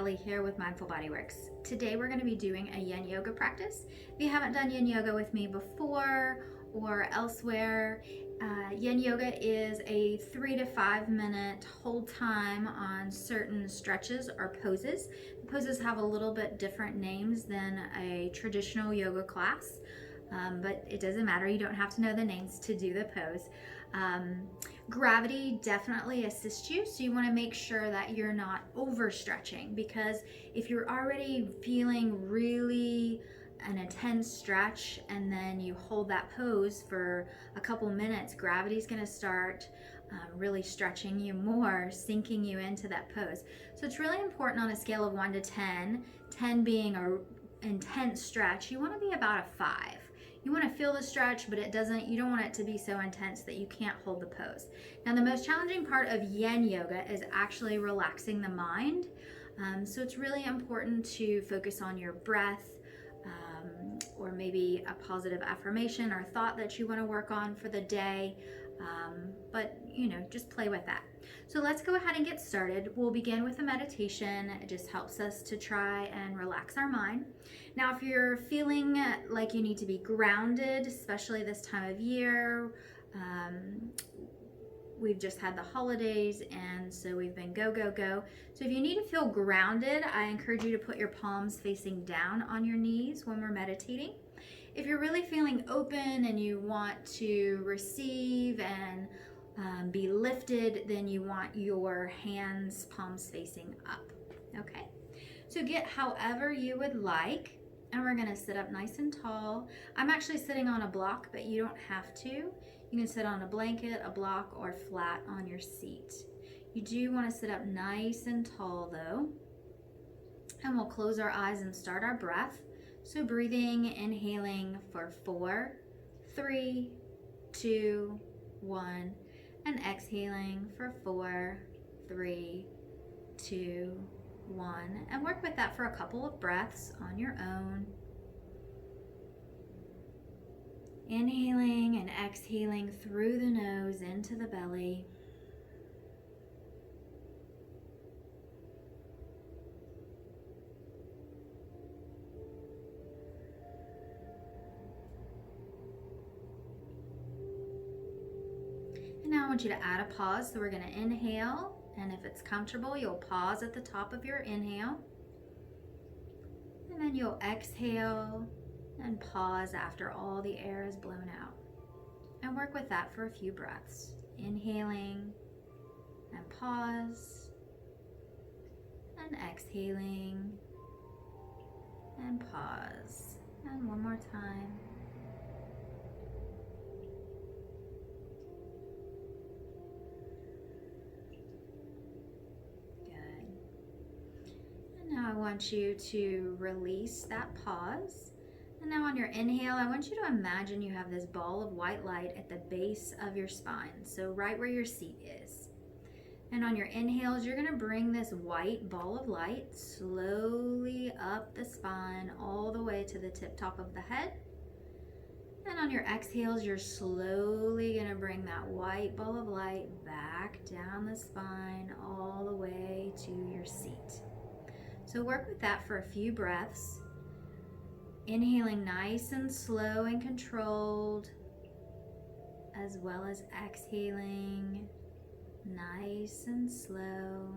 Kelly here with Mindful Bodyworks. Today we're going to be doing a Yin Yoga practice. If you haven't done Yin Yoga with me before or elsewhere, Yin Yoga is a 3 to 5 minute hold time on certain stretches or poses. The poses have a little bit different names than a traditional yoga class, but it doesn't matter. You don't have to know the names to do the pose. Gravity definitely assists you, so you want to make sure that you're not overstretching, because if you're already feeling really an intense stretch and then you hold that pose for a couple minutes, gravity's going to start really stretching you more, sinking you into that pose. So it's really important on a scale of 1 to 10, 10 being an intense stretch, you want to be about a 5. You want to feel the stretch, but you don't want it to be so intense that you can't hold the pose. Now, the most challenging part of Yin Yoga is actually relaxing the mind. So it's really important to focus on your breath, or maybe a positive affirmation or thought that you want to work on for the day. But just play with that. So let's go ahead and get started. We'll begin with a meditation. It just helps us to try and relax our mind. Now, if you're feeling like you need to be grounded, especially this time of year, we've just had the holidays, and so we've been go, go, go. So if you need to feel grounded, I encourage you to put your palms facing down on your knees when we're meditating. If you're really feeling open and you want to receive and be lifted, then you want your hands, palms facing up. Okay, so get however you would like, and we're going to sit up nice and tall. I'm actually sitting on a block, but you don't have to. You can sit on a blanket, a block, or flat on your seat. You do want to sit up nice and tall though. And we'll close our eyes and start our breath. So breathing, inhaling for 4, 3, 2, 1, and exhaling for 4, 3, 2, 1. And work with that for a couple of breaths on your own. Inhaling and exhaling through the nose into the belly. Now I want you to add a pause. So we're going to inhale, and if it's comfortable, you'll pause at the top of your inhale. And then you'll exhale and pause after all the air is blown out. And work with that for a few breaths. Inhaling and pause. And exhaling and pause. And one more time. Now I want you to release that pause. And now on your inhale, I want you to imagine you have this ball of white light at the base of your spine, so right where your seat is. And on your inhales, you're going to bring this white ball of light slowly up the spine all the way to the tip top of the head. And on your exhales, you're slowly going to bring that white ball of light back down the spine all the way to your seat. So work with that for a few breaths. Inhaling nice and slow and controlled, as well as exhaling nice and slow.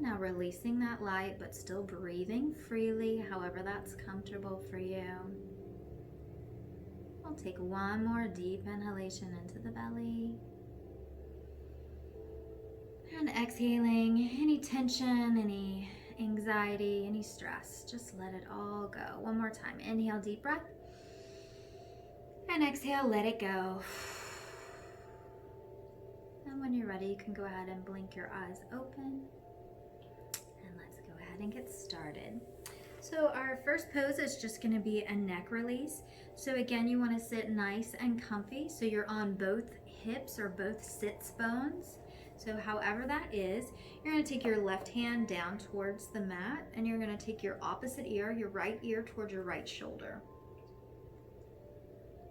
Now releasing that light, but still breathing freely, however that's comfortable for you. We'll take one more deep inhalation into the belly. And exhaling any tension, any anxiety, any stress. Just let it all go. One more time. Inhale, deep breath. And exhale, let it go. And when you're ready, you can go ahead and blink your eyes open. And get started. So our first pose is just going to be a neck release. So again, you want to sit nice and comfy. So you're on both hips or both sits bones. So however that is, you're going to take your left hand down towards the mat, and you're going to take your opposite ear, your right ear, towards your right shoulder.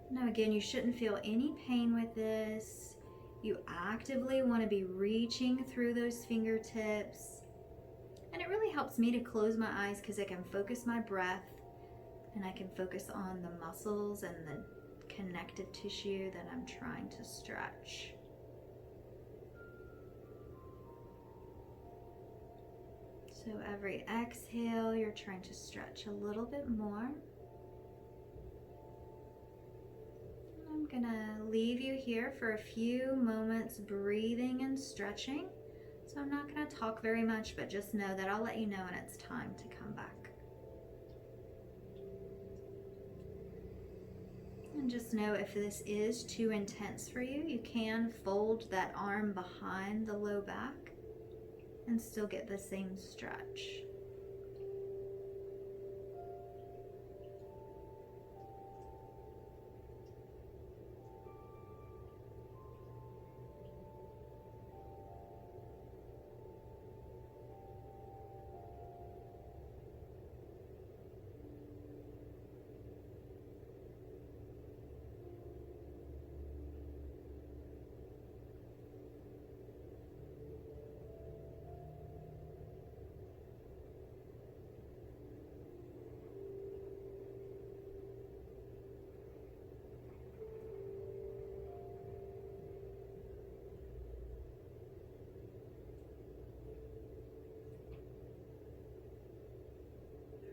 Now again, you shouldn't feel any pain with this. You actively want to be reaching through those fingertips. And it really helps me to close my eyes because I can focus my breath and I can focus on the muscles and the connective tissue that I'm trying to stretch. So every exhale, you're trying to stretch a little bit more. I'm gonna leave you here for a few moments breathing and stretching. So I'm not gonna talk very much, but just know that I'll let you know when it's time to come back. And just know if this is too intense for you, you can fold that arm behind the low back and still get the same stretch.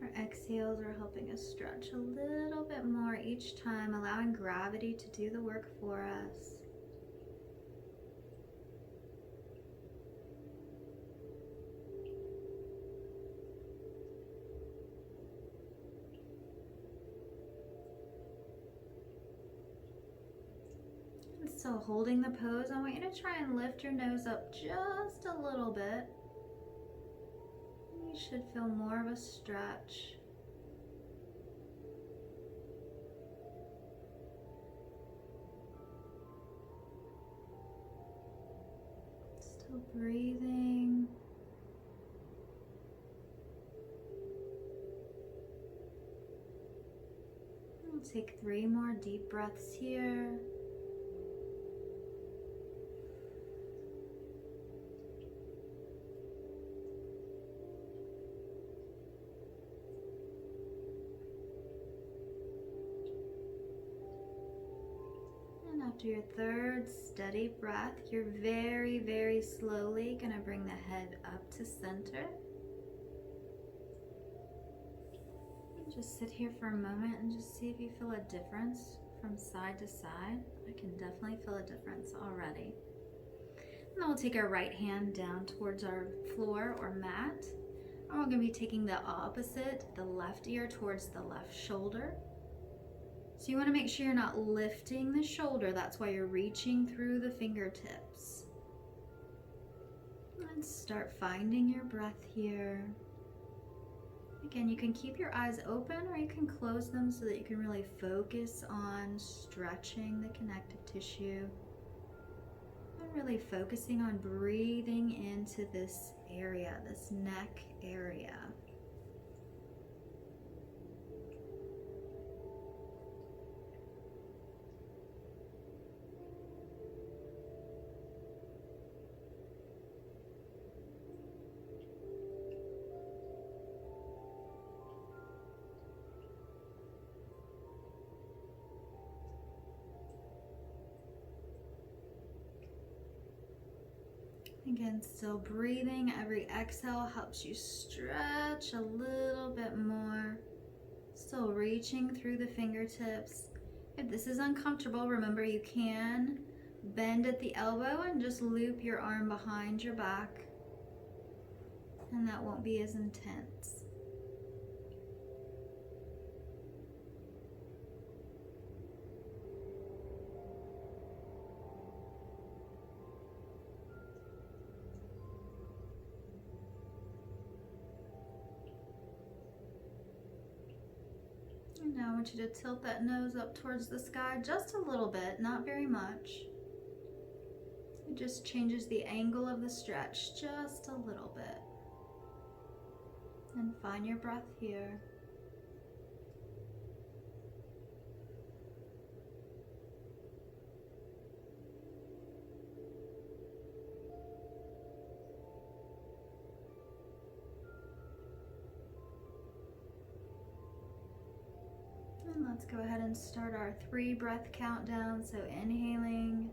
Our exhales are helping us stretch a little bit more each time, allowing gravity to do the work for us. And still holding the pose, I want you to try and lift your nose up just a little bit. You should feel more of a stretch. Still breathing. We'll take 3 more deep breaths here. After your third steady breath, you're very, very slowly going to bring the head up to center. Just sit here for a moment and just see if you feel a difference from side to side. I can definitely feel a difference already. And then we'll take our right hand down towards our floor or mat. And we're going to be taking the opposite, the left ear towards the left shoulder. So you want to make sure you're not lifting the shoulder. That's why you're reaching through the fingertips. And start finding your breath here. Again, you can keep your eyes open or you can close them so that you can really focus on stretching the connective tissue. And really focusing on breathing into this area, this neck area. Again, still breathing. Every exhale helps you stretch a little bit more. Still reaching through the fingertips. If this is uncomfortable, remember you can bend at the elbow and just loop your arm behind your back, and that won't be as intense. Now I want you to tilt that nose up towards the sky just a little bit, not very much. It just changes the angle of the stretch just a little bit. And find your breath here. And let's go ahead and start our 3 breath countdown. So inhaling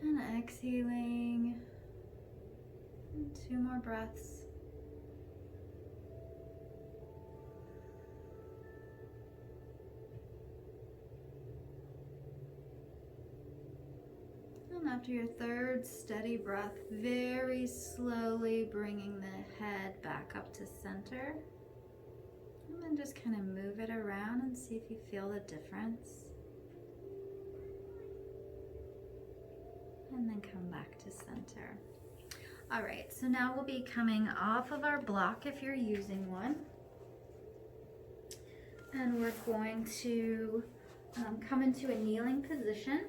and exhaling. And 2 more breaths. And after your 3rd steady breath, very slowly bringing the head back up to center. And then just kind of move it around and see if you feel the difference. And then come back to center. All right, so now we'll be coming off of our block if you're using one. And we're going to come into a kneeling position.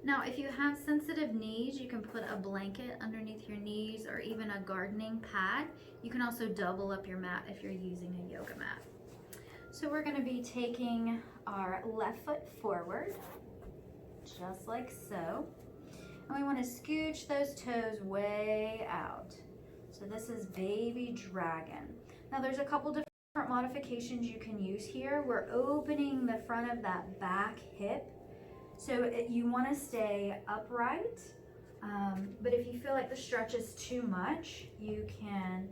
Now, if you have sensitive knees, you can put a blanket underneath your knees or even a gardening pad. You can also double up your mat if you're using a yoga mat. So we're going to be taking our left foot forward, just like so. And we want to scooch those toes way out. So this is baby dragon. Now there's a couple different modifications you can use here. We're opening the front of that back hip. So you want to stay upright, but if you feel like the stretch is too much, you can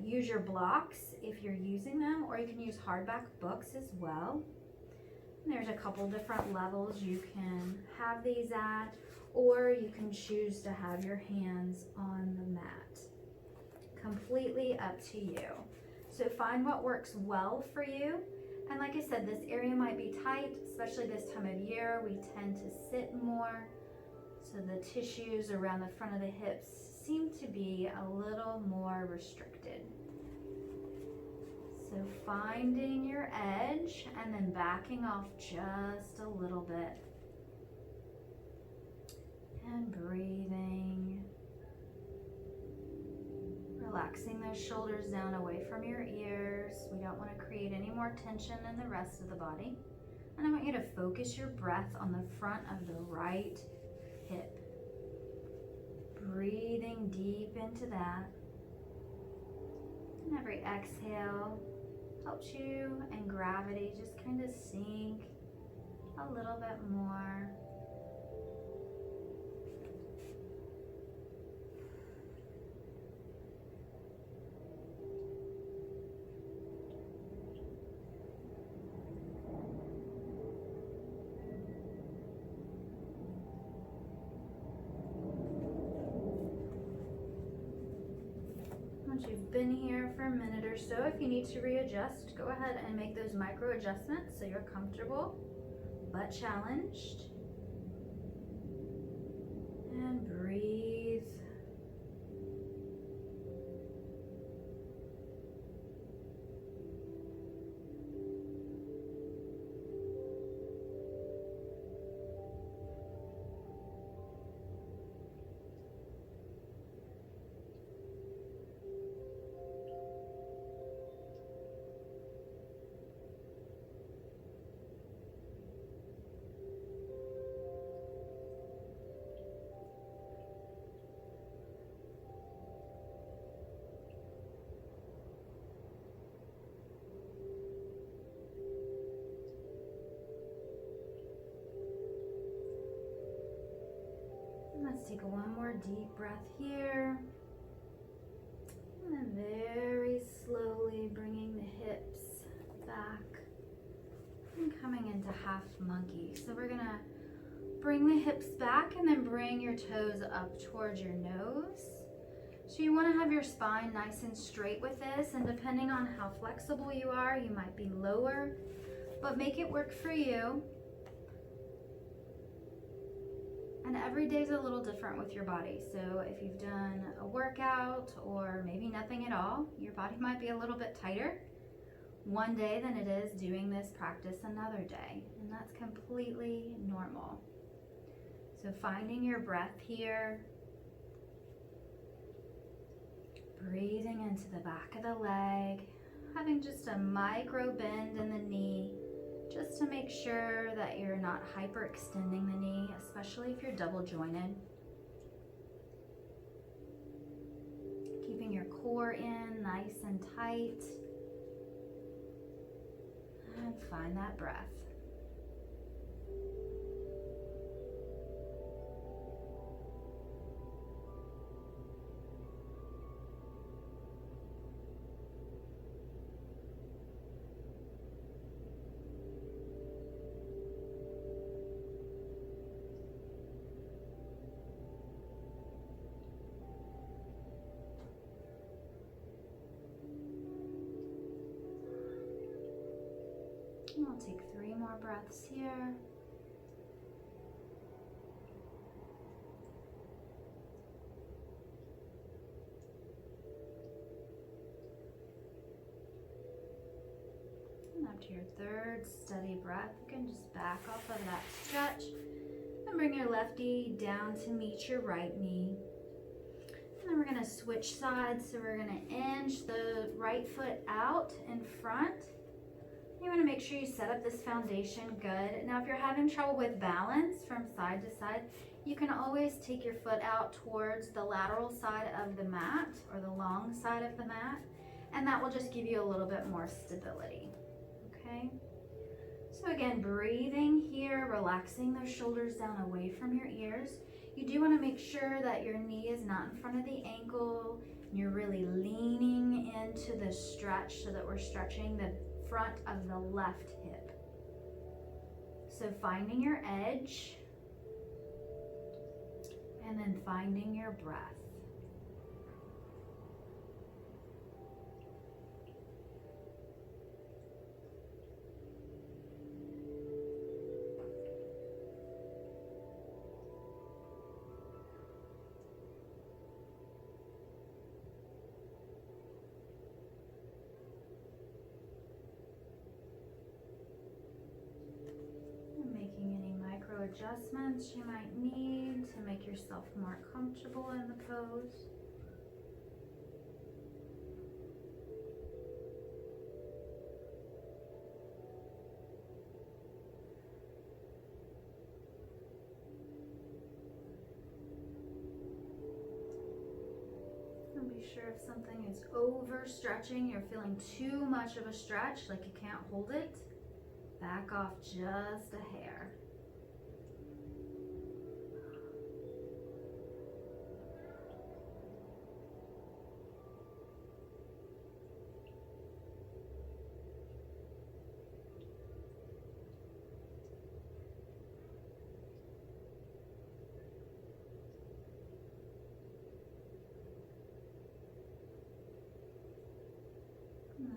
use your blocks if you're using them, or you can use hardback books as well. And there's a couple different levels you can have these at, or you can choose to have your hands on the mat. Completely up to you. So find what works well for you. And like I said, this area might be tight, especially this time of year. We tend to sit more, so the tissues around the front of the hips seem to be a little more restricted. So finding your edge and then backing off just a little bit. And breathing. Relaxing those shoulders down away from your ears. We don't want to create any more tension in the rest of the body. And I want you to focus your breath on the front of the right hip. Breathing deep into that. And every exhale helps you and gravity just kind of sink a little bit more. Once you've been here for a minute or so, if you need to readjust, go ahead and make those micro adjustments so you're comfortable but challenged. And breathe. Let's take one more deep breath here. And then very slowly bringing the hips back and coming into half monkey. So we're gonna bring the hips back and then bring your toes up towards your nose. So you wanna have your spine nice and straight with this, and depending on how flexible you are, you might be lower, but make it work for you. And every day is a little different with your body. So if you've done a workout or maybe nothing at all, your body might be a little bit tighter. one day than it is doing this practice another day, and that's completely normal. So finding your breath here, breathing into the back of the leg, having just a micro bend in the knee, just to make sure that you're not hyperextending the knee, especially if you're double jointed. Keeping your core in nice and tight. And find that breath. And we'll take 3 more breaths here. And after your third steady breath, you can just back off of that stretch and bring your left knee down to meet your right knee. And then we're going to switch sides. So we're going to inch the right foot out in front. You want to make sure you set up this foundation good. Now, if you're having trouble with balance from side to side, you can always take your foot out towards the lateral side of the mat or the long side of the mat, and that will just give you a little bit more stability. Okay? So again, breathing here, relaxing those shoulders down away from your ears. You do want to make sure that your knee is not in front of the ankle. You're really leaning into the stretch so that we're stretching the front of the left hip. So finding your edge and then finding your breath. Adjustments you might need to make yourself more comfortable in the pose. And be sure if something is overstretching, you're feeling too much of a stretch, like you can't hold it, back off just a hair.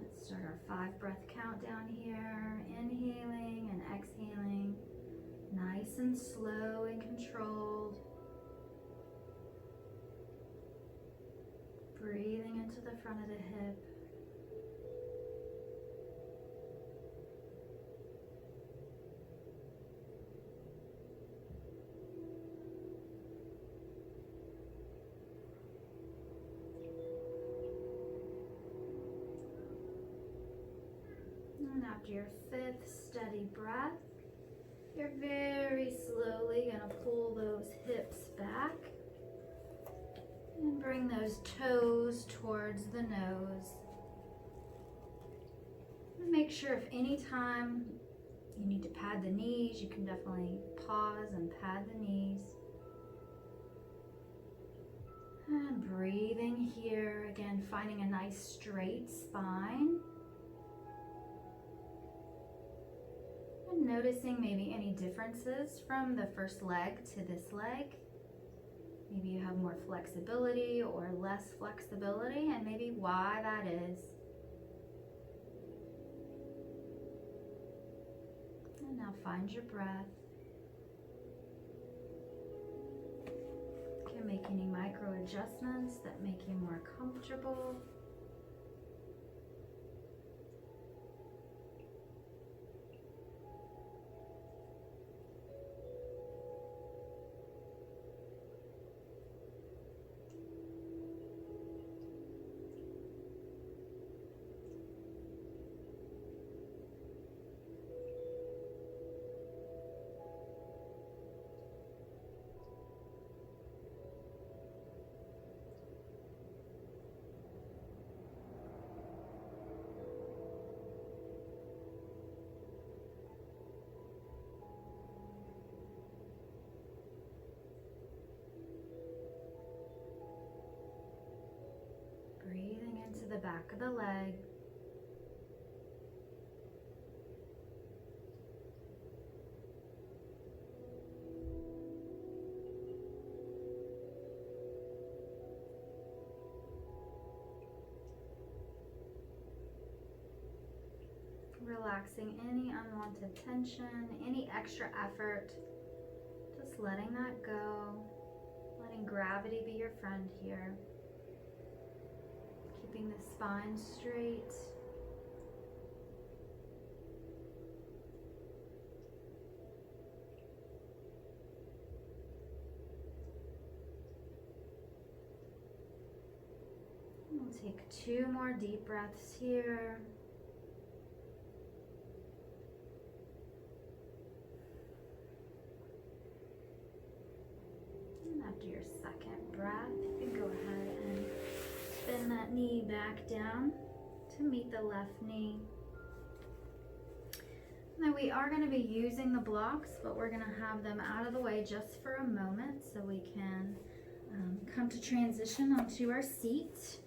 Let's start our 5-breath countdown here. Inhaling and exhaling, nice and slow and controlled. Breathing into the front of the hip. And after your 5th steady breath, you're very slowly going to pull those hips back and bring those toes towards the nose. And make sure if any time you need to pad the knees, you can definitely pause and pad the knees. And breathing here, again, finding a nice straight spine. And noticing maybe any differences from the first leg to this leg. Maybe you have more flexibility or less flexibility, and maybe why that is. And now find your breath. You can make any micro adjustments that make you more comfortable. the back of the leg. Relaxing any unwanted tension, any extra effort, just letting that go, letting gravity be your friend here, keeping the spine straight. We'll take 2 more deep breaths here. After your second breath, you can go ahead and bend that knee back down to meet the left knee. Now we are going to be using the blocks, but we're going to have them out of the way just for a moment so we can come to transition onto our seat.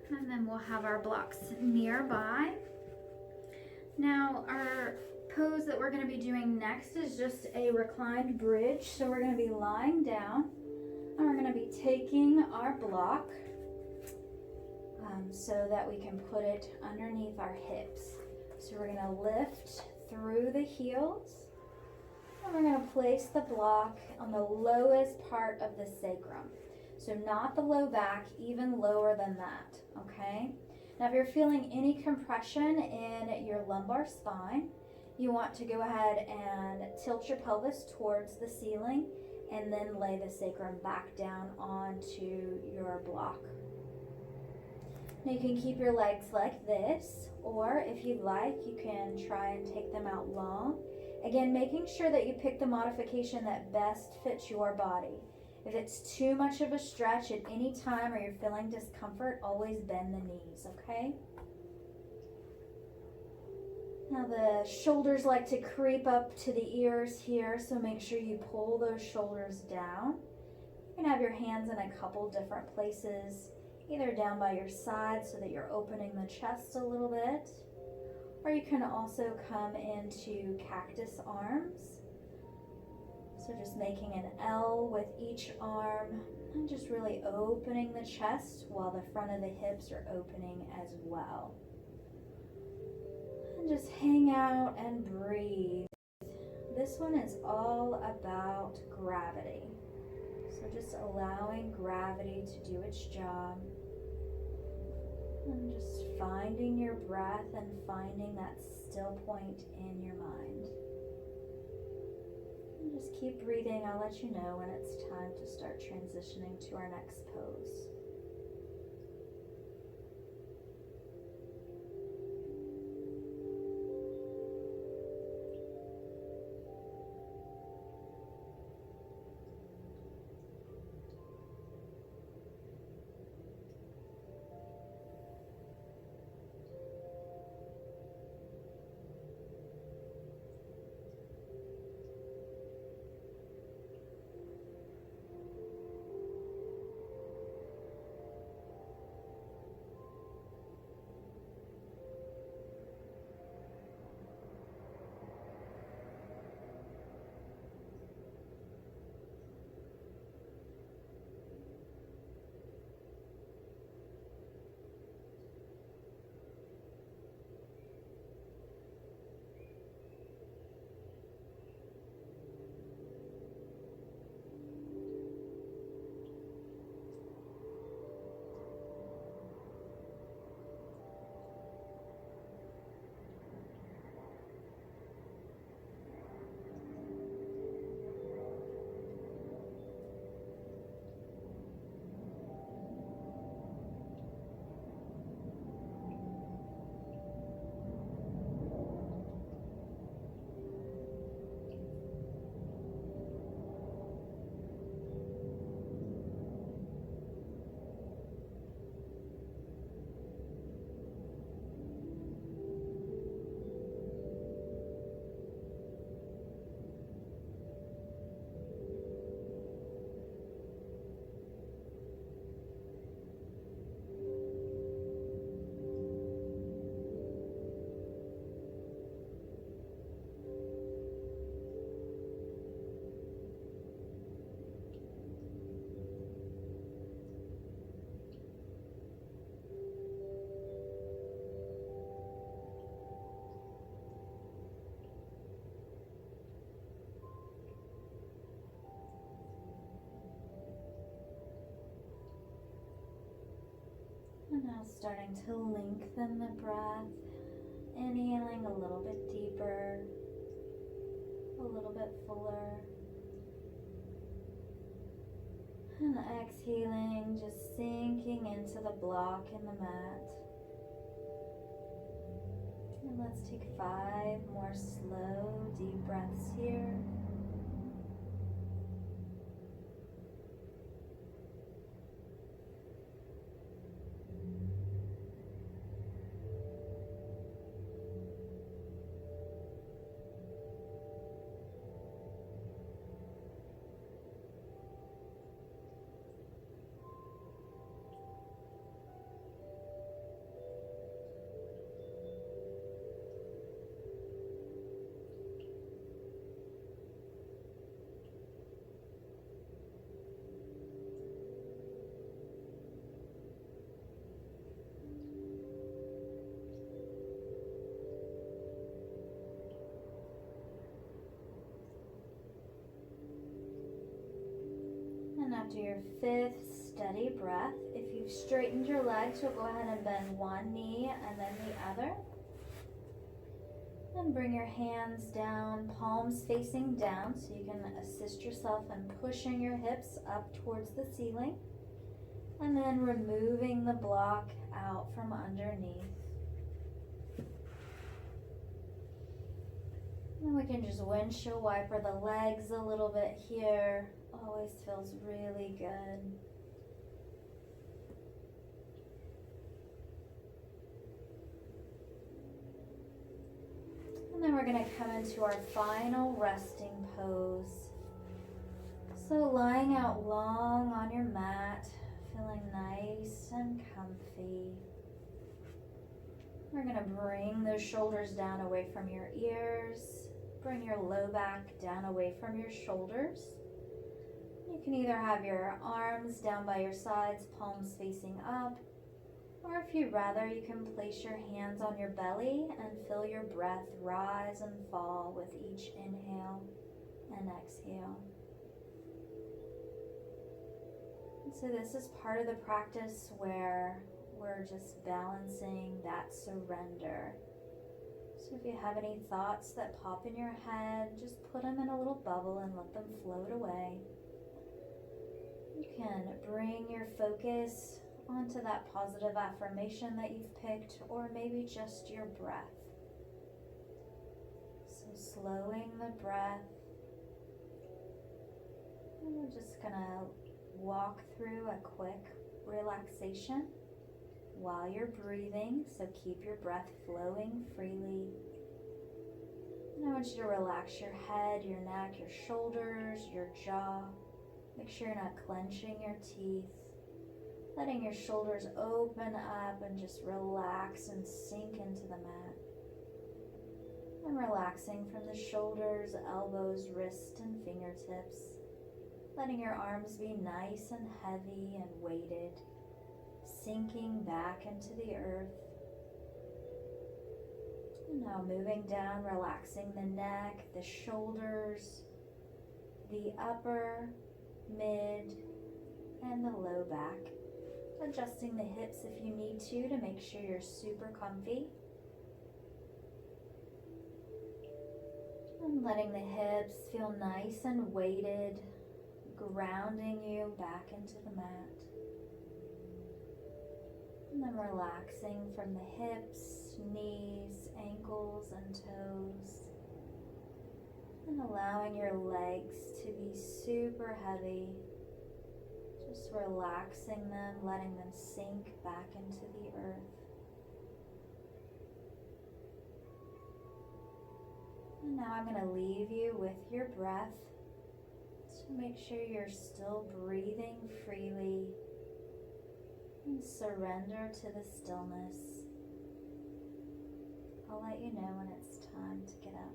And then we'll have our blocks nearby. Now our pose that we're going to be doing next is just a reclined bridge. So we're going to be lying down and we're going to be taking our block so that we can put it underneath our hips. So we're going to lift through the heels and we're going to place the block on the lowest part of the sacrum. So not the low back, even lower than that, okay? Now if you're feeling any compression in your lumbar spine, you want to go ahead and tilt your pelvis towards the ceiling and then lay the sacrum back down onto your block. Now you can keep your legs like this, or if you'd like, you can try and take them out long. Again, making sure that you pick the modification that best fits your body. If it's too much of a stretch at any time or you're feeling discomfort, always bend the knees, okay? Now the shoulders like to creep up to the ears here, so make sure you pull those shoulders down. You can have your hands in a couple different places, either down by your side so that you're opening the chest a little bit, or you can also come into cactus arms. So just making an L with each arm and just really opening the chest while the front of the hips are opening as well. And just hang out and breathe. This one is all about gravity. So just allowing gravity to do its job. And just finding your breath and finding that still point in your mind. And just keep breathing. I'll let you know when it's time to start transitioning to our next pose. Now starting to lengthen the breath, inhaling a little bit deeper, a little bit fuller, and exhaling, just sinking into the block in the mat. And let's take 5 more slow, deep breaths here. And after your 5th steady breath, if you've straightened your legs, you'll go ahead and bend one knee and then the other. And bring your hands down, palms facing down, so you can assist yourself in pushing your hips up towards the ceiling. And then removing the block out from underneath. And we can just windshield wiper the legs a little bit here. Always feels really good. And then we're going to come into our final resting pose. So lying out long on your mat, feeling nice and comfy. We're going to bring those shoulders down away from your ears. Bring your low back down away from your shoulders. You can either have your arms down by your sides, palms facing up, or if you'd rather, you can place your hands on your belly and feel your breath rise and fall with each inhale and exhale. And so this is part of the practice where we're just balancing that surrender. So if you have any thoughts that pop in your head, just put them in a little bubble and let them float away. You can bring your focus onto that positive affirmation that you've picked, or maybe just your breath. So slowing the breath. And we're just gonna walk through a quick relaxation while you're breathing, so keep your breath flowing freely. And I want you to relax your head, your neck, your shoulders, your jaw. Make sure you're not clenching your teeth. Letting your shoulders open up and just relax and sink into the mat. And relaxing from the shoulders, elbows, wrists, and fingertips. Letting your arms be nice and heavy and weighted. Sinking back into the earth. And now moving down, relaxing the neck, the shoulders, the upper, mid, and the low back. Adjusting the hips if you need to make sure you're super comfy. And letting the hips feel nice and weighted, grounding you back into the mat. And then relaxing from the hips, knees, ankles, and toes. And allowing your legs to be super heavy. Just relaxing them, letting them sink back into the earth. And now I'm going to leave you with your breath. So make sure you're still breathing freely. And surrender to the stillness. I'll let you know when it's time to get up.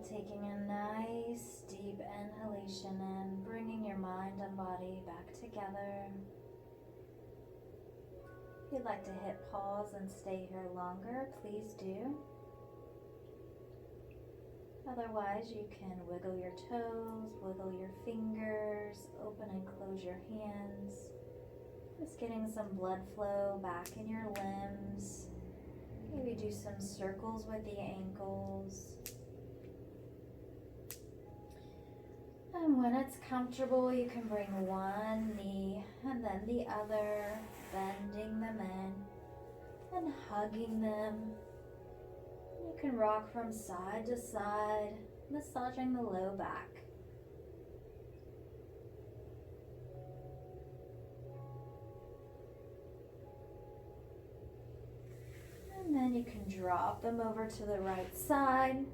Taking a nice deep inhalation in, bringing your mind and body back together. If you'd like to hit pause and stay here longer, please do. Otherwise, you can wiggle your toes, wiggle your fingers, open and close your hands. Just getting some blood flow back in your limbs. Maybe do some circles with the ankles. And when it's comfortable, you can bring one knee and then the other, bending them in and hugging them. You can rock from side to side, massaging the low back. And then you can drop them over to the right side.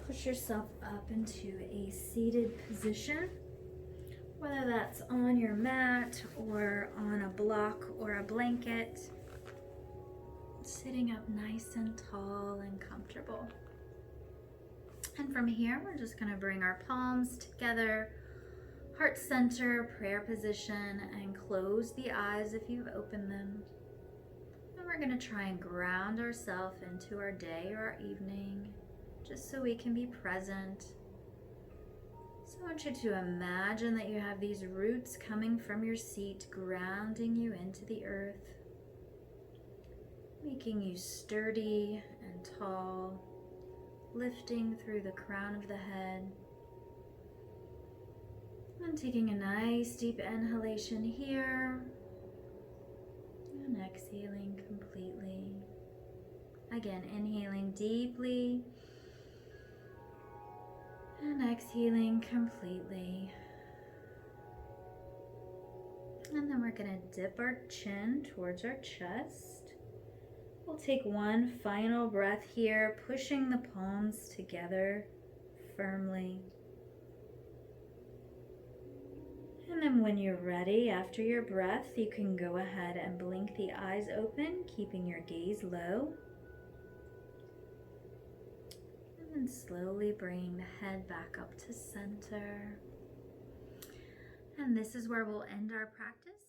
Push yourself up into a seated position, whether that's on your mat or on a block or a blanket. Sitting up nice and tall and comfortable. And from here, we're just going to bring our palms together, heart center, prayer position, and close the eyes if you've opened them. And we're going to try and ground ourselves into our day or our evening, just so we can be present. So I want you to imagine that you have these roots coming from your seat, grounding you into the earth, making you sturdy and tall, lifting through the crown of the head. And taking a nice deep inhalation here, and exhaling completely. Again, inhaling deeply, and exhaling completely. And then we're going to dip our chin towards our chest. We'll take one final breath here, pushing the palms together firmly. And then when you're ready, after your breath, you can go ahead and blink the eyes open, keeping your gaze low. And then slowly bring the head back up to center. And this is where we'll end our practice.